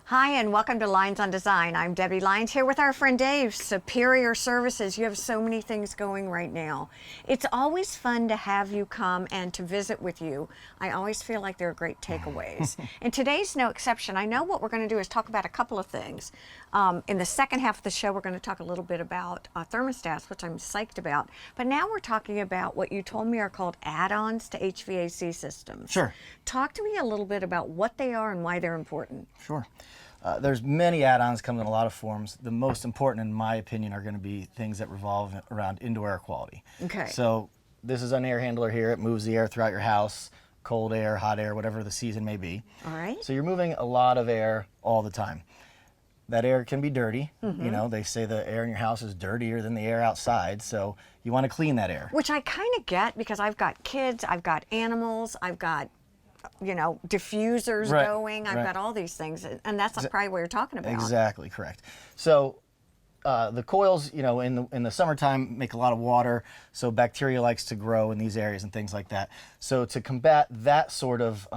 Hi, and welcome to Lynes on Design. I'm Debbie Lynes here with our friend Dave. Superior Services. You have so many things going right now. It's always fun to have you come and to visit with you. I always feel like there are great takeaways. And today's no exception. I know what we're going to do is talk about a couple of things. In the second half of the show, we're going to talk a little bit about thermostats, which I'm psyched about. But now we're talking about what you told me are called add-ons to HVAC systems. Sure. Talk to me a little bit about what they are and why they're important. Sure. There's many add-ons come in a lot of forms. The most important, in my opinion, are going to be things that revolve around indoor air quality. Okay. So this is an air handler here. It moves the air throughout your house, cold air, hot air, whatever the season may be. All right. So you're moving a lot of air all the time. That air can be dirty. Mm-hmm. You know, they say the air in your house is dirtier than the air outside, so you want to clean that air. Which I kind of get because I've got kids, I've got animals, I've got, you know, diffusers going, I've got all these things, and that's probably what you're talking about. Exactly, correct. So the coils, you know, in the summertime make a lot of water, so bacteria likes to grow in these areas and things like that. So to combat that sort of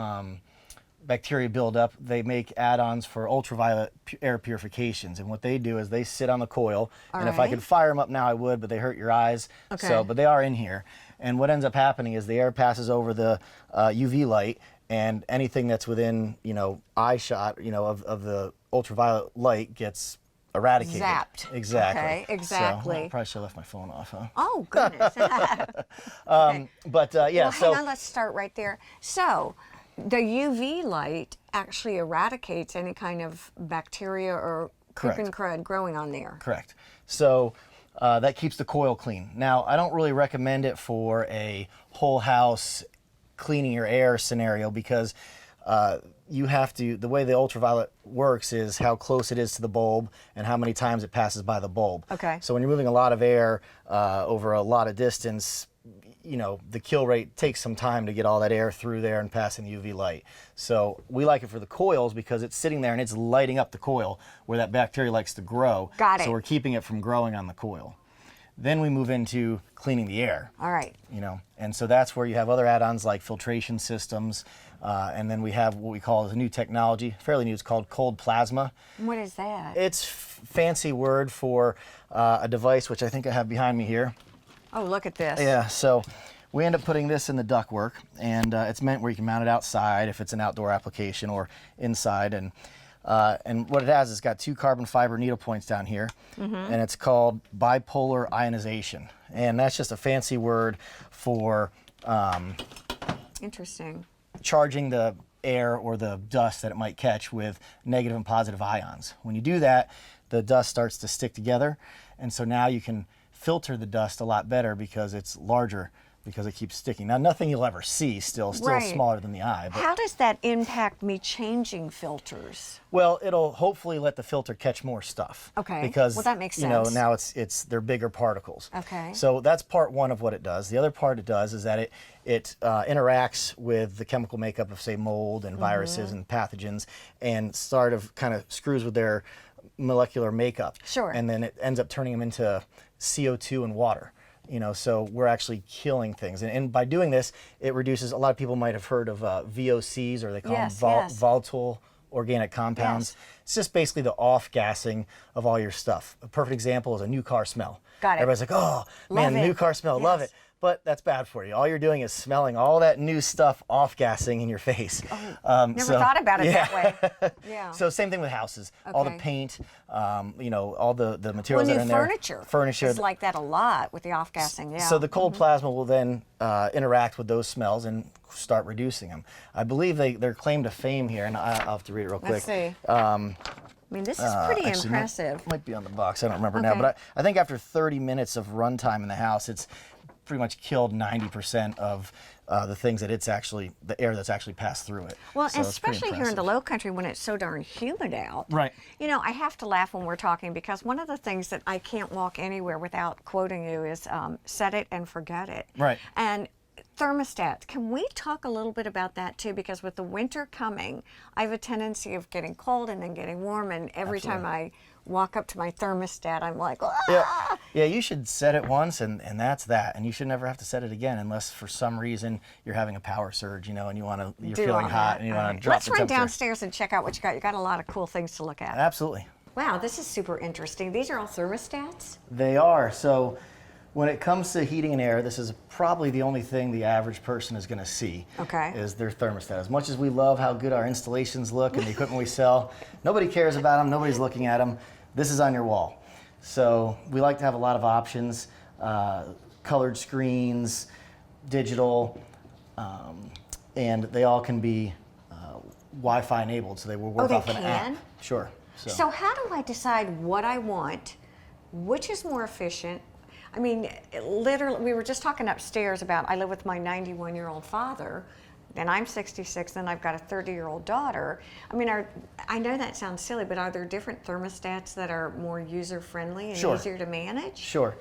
bacteria buildup, they make add-ons for ultraviolet air purifications, and what they do is they sit on the coil, and if I could fire them up now I would, but they hurt your eyes. Okay. So, but they are in here, and what ends up happening is the air passes over the UV light, and anything that's within, you know, eye shot, you know, of the ultraviolet light gets eradicated. Zapped. Exactly. Okay, exactly. So, I probably should have left my phone off, huh? Oh, goodness. But yeah, well, so hang on, let's start right there. So the UV light actually eradicates any kind of bacteria or creeping crud growing on there. Correct. So that keeps the coil clean. Now, I don't really recommend it for a whole house cleaning your air scenario because you have to, the way the ultraviolet works is how close it is to the bulb and how many times it passes by the bulb. Okay. So when you're moving a lot of air over a lot of distance, you know, the kill rate takes some time to get all that air through there and passing the UV light. So we like it for the coils because it's sitting there and it's lighting up the coil where that bacteria likes to grow. Got it. So we're keeping it from growing on the coil. Then we move into cleaning the air. All right. You know, and so that's where you have other add-ons like filtration systems, and then we have what we call a new technology, fairly new. It's called cold plasma. What is that? It's fancy word for a device which I think I have behind me here. Oh, look at this. Yeah. So we end up putting this in the ductwork, and it's meant where you can mount it outside if it's an outdoor application or inside, and what it has is it's got two carbon fiber needle points down here, and it's called bipolar ionization, and that's just a fancy word for Interesting. charging the air or the dust that it might catch with negative and positive ions. When you do that, the dust starts to stick together, and so now you can filter the dust a lot better because it's larger, because it keeps sticking. Now, nothing you'll ever see, still smaller than the eye. But how does that impact me changing filters? well, it'll hopefully let the filter catch more stuff. Okay. Because well, that makes sense. You know, now they're bigger particles. Okay. So that's part one of what it does. The other part it does is that it interacts with the chemical makeup of, say, mold and viruses and pathogens, and kind of screws with their molecular makeup. Sure. And then it ends up turning them into CO2 and water. You know, so we're actually killing things. And by doing this, it reduces, a lot of people might have heard of VOCs, or they call them volatile organic compounds. Yes. It's just basically the off-gassing of all your stuff. A perfect example is a new car smell. Got it. Everybody's like, oh, man, the new car smell, love it. But that's bad for you. All you're doing is smelling all that new stuff off-gassing in your face. Never thought about it that way. Yeah. So same thing with houses. All the paint, you know, all the materials that are in there. Furniture. It's like that a lot with the off-gassing, yeah. So the cold plasma will then interact with those smells and start reducing them. I believe their claim to fame here, and I'll have to read it real quick. Let's see. I mean, this is pretty impressive. Might be on the box. I don't remember now, but I think after 30 minutes of runtime in the house, it's pretty much killed 90% of the things that the air that's actually passed through it. Well, so especially here in the low country when it's so darn humid out. Right. You know, I have to laugh when we're talking because one of the things that I can't walk anywhere without quoting you is set it and forget it. Right. And thermostats, can we talk a little bit about that too? Because with the winter coming, I have a tendency of getting cold and then getting warm, and every time I walk up to my thermostat, I'm like, ah! Yeah, you should set it once and that's that. And you should never have to set it again unless for some reason you're having a power surge, you know, and you're feeling hot and you want to drop Let's the run temperature. downstairs and check out what you got. You got a lot of cool things to look at. Absolutely. Wow, this is super interesting. These are all thermostats? They are. So when it comes to heating and air, this is probably the only thing the average person is going to see. Okay. Is their thermostat. As much as we love how good our installations look and the equipment we sell, nobody cares about them, nobody's looking at them. This is on your wall. So we like to have a lot of options, colored screens, digital, and they all can be Wi-Fi enabled, so they will work off an app. Sure. So how do I decide what I want, which is more efficient? I mean, literally, we were just talking upstairs about, I live with my 91-year-old father, and I'm 66, and I've got a 30-year-old daughter. I mean, I know that sounds silly, but are there different thermostats that are more user-friendly and easier to manage? Sure.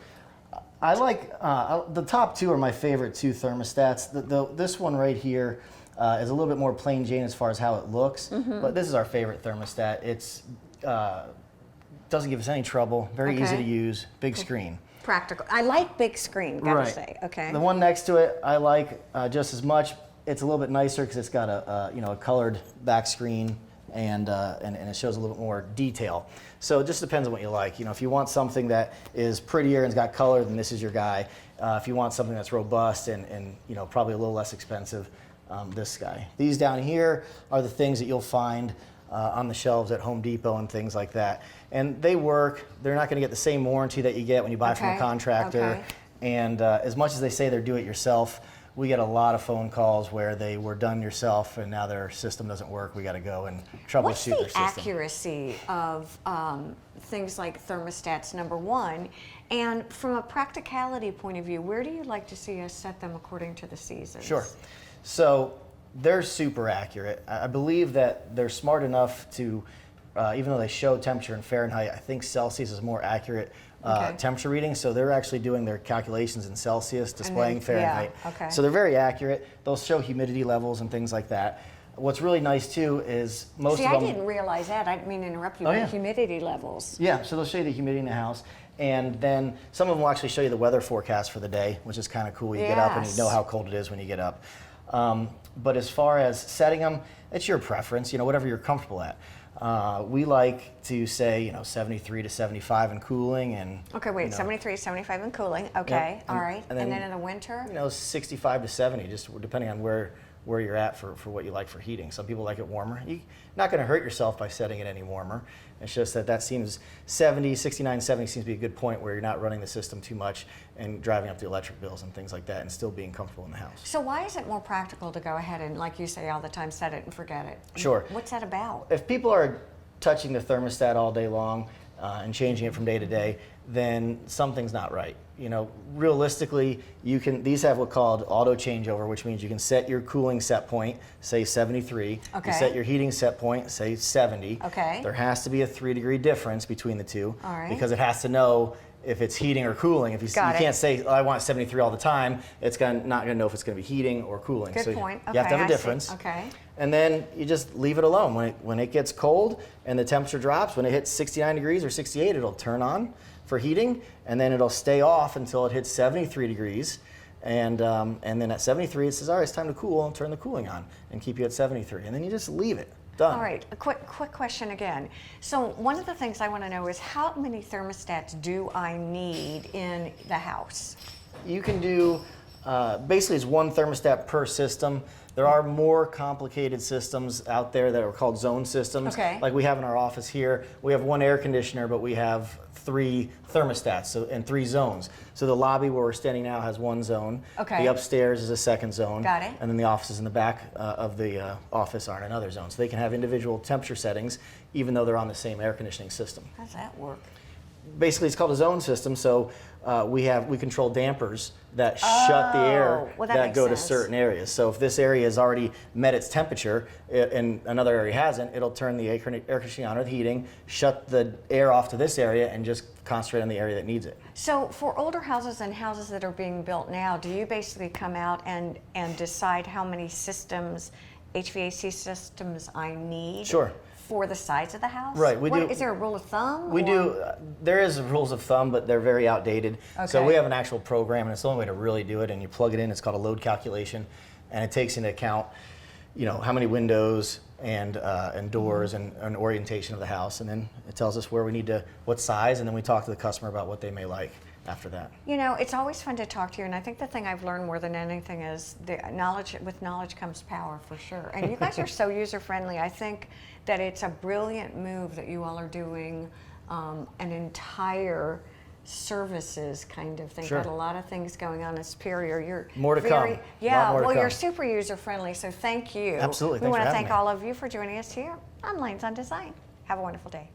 I like, the top two are my favorite two thermostats. This one right here is a little bit more plain Jane as far as how it looks, but this is our favorite thermostat. It's doesn't give us any trouble, very easy to use, big screen. Practical. I like big screen, gotta say. Okay. The one next to it, I like just as much. It's a little bit nicer because it's got a colored back screen and it shows a little bit more detail. So it just depends on what you like. You know, if you want something that is prettier and's got color, then this is your guy. If you want something that's robust and you know, probably a little less expensive, this guy. These down here are the things that you'll find on the shelves at Home Depot and things like that. And they work. They're not going to get the same warranty that you get when you buy from a contractor. And as much as they say they're do-it-yourself, we get a lot of phone calls where they were done yourself and now their system doesn't work. We got to go and troubleshoot What's their the system. accuracy of things like thermostats, number one? And from a practicality point of view, where do you like to see us set them according to the seasons? Sure. So they're super accurate. I believe that they're smart enough to, even though they show temperature in Fahrenheit, I think Celsius is more accurate temperature reading. So they're actually doing their calculations in Celsius, displaying Fahrenheit. So they're very accurate. They'll show humidity levels and things like that. What's really nice too is most of them. I didn't realize that. I didn't mean to interrupt you, but humidity levels. Yeah, so they'll show you the humidity in the house. And then some of them will actually show you the weather forecast for the day, which is kind of cool. You get up and you know how cold it is when you get up. But as far as setting them, it's your preference, you know, whatever you're comfortable at. We like to say, you know, 73 to 75 in cooling and. Okay, wait, 73 to 75 in cooling. Okay, all right. And then in the winter? You know, 65 to 70, just depending on where you're at for what you like for heating. Some people like it warmer. You're not going to hurt yourself by setting it any warmer. It's just that seems 69, 70 seems to be a good point where you're not running the system too much and driving up the electric bills and things like that and still being comfortable in the house. So why is it more practical to go ahead and, like you say all the time, set it and forget it? Sure. What's that about? If people are touching the thermostat all day long and changing it from day to day, then something's not right. You know, realistically, these have what's called auto changeover, which means you can set your cooling set point, say 73. Okay. You set your heating set point, say 70. Okay. There has to be a 3-degree difference between the two. All right. Because it has to know if it's heating or cooling. If you can't say, oh, I want 73 all the time, it's not going to know if it's going to be heating or cooling. Good so point. You have to have a difference. See. Okay. And then you just leave it alone. When it gets cold and the temperature drops, when it hits 69 degrees or 68, it'll turn on for heating, and then it'll stay off until it hits 73 degrees. And then at 73, it says, all right, it's time to cool, and turn the cooling on and keep you at 73. And then you just leave it. Done. All right, a quick question again. So one of the things I want to know is how many thermostats do I need in the house? You can do, basically it's one thermostat per system. There are more complicated systems out there that are called zone systems. Okay. Like we have in our office here. We have one air conditioner, but we have 3 thermostats and 3 zones. So the lobby where we're standing now has one zone. Okay. The upstairs is a second zone. Got it. And then the offices in the back of the office are in another zone. So they can have individual temperature settings, even though they're on the same air conditioning system. How does that work? Basically, it's called a zone system. So we control dampers that shut the air that go to certain areas. So if this area has already met its temperature and another area hasn't, it'll turn the air conditioning on or the heating, shut the air off to this area, and just concentrate on the area that needs it. So for older houses and houses that are being built now, do you basically come out and decide how many systems, HVAC systems I need? Sure. for the size of the house? Right, we do. Is there a rule of thumb? We do. There is rules of thumb, but they're very outdated. So Okay. we have an actual program, and it's the only way to really do it. And you plug it in. It's called a load calculation, and it takes into account, how many windows and doors and orientation of the house, and then it tells us where we need to, what size, and then we talk to the customer about what they may like after that. It's always fun to talk to you, and I think the thing I've learned more than anything is the knowledge. With knowledge comes power, for sure. And you guys are so user-friendly. I think that it's a brilliant move that you all are doing an entire services kind of thing. Sure. Got a lot of things going on in Superior. You're More to come. Yeah, Lot more to well, you're come. super user-friendly, so thank you. Absolutely. We Thanks want for to having thank me. all of you for joining us here on Lynes on Design. Have a wonderful day.